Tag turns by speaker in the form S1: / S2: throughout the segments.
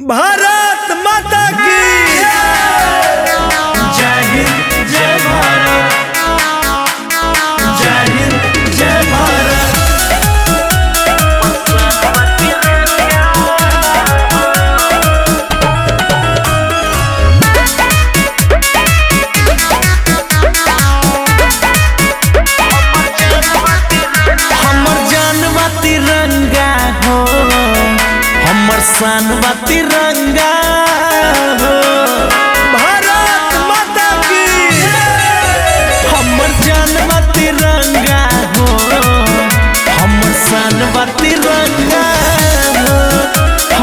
S1: भारत माता की
S2: जय हिंद जय भारत, जय हिंद जय भारत।
S1: हमर जानवा तिरंगा हो, हमर शानवा तिरंगा हो। भारत माता की हमर जानवा तिरंगा हो, हमर शानवा तिरंगा हो।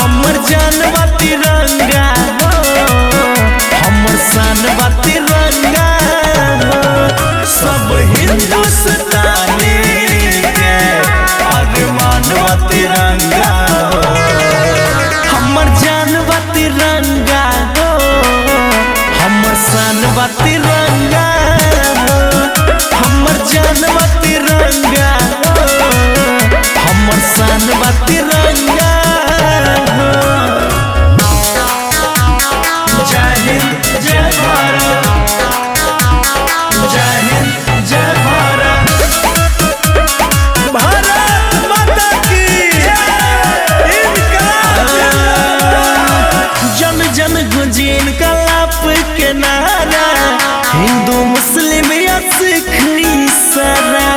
S1: हमर जानवा तिरंगा हो, हमर शानवा तिरंगा हो। सब हिंदुस्तानी के अरमानवा तिरंगा हो। हमर जानवा तिरंगा हो, हमर शानवा तिरंगा हो। हमर जानवा तिरंगा हो, हमर शानवा तिरंगा हो।
S2: जय हिंद जय भारत, जय हिंद जय भारत।
S1: भारत माता की जन जन गुंजे इनकलाब के नारा, हिंदू मुस्लिम या सिख ईसारा।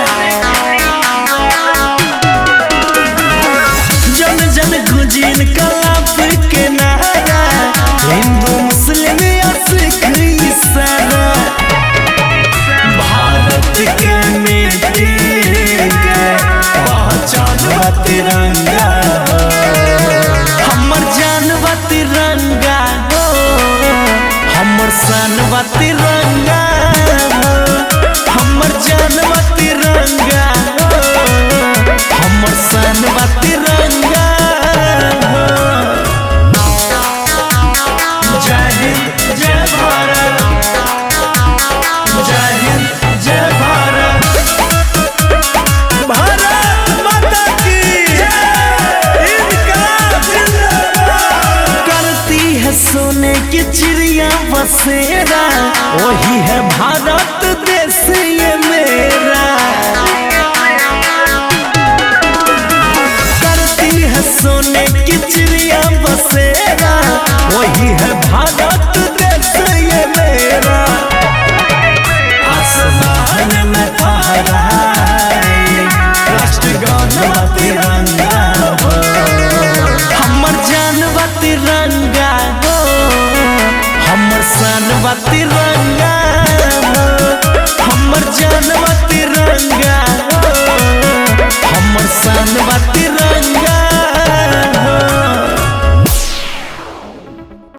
S1: जन जन गुंजे इनकलाब के नारा, हिंदू मुस्लिम या सिख ईसारा। भारत के मिट्टी के पहचानवा तिरंगा हो। हमर जानवा तिरंगा हो, हमर शानवा तिरंगा हो। हमर जानवा तिरंगा हो, हमर शानवा तिरंगा हो।
S2: जय हिंद जय भारत, जय हिंद जय भारत।
S1: भारत माता की करती है सोने की चिड़िया बसेरा, वही है भारत देश ये मेरा। करती है सोने की चिड़िया बसेरा, वही है भारत देश ये मेरा।
S2: आसमान में फहराए राष्ट्रगान तिरंगा हो।
S1: हमर जानवा तिरंगा हो, हमर शानवा तिरंगा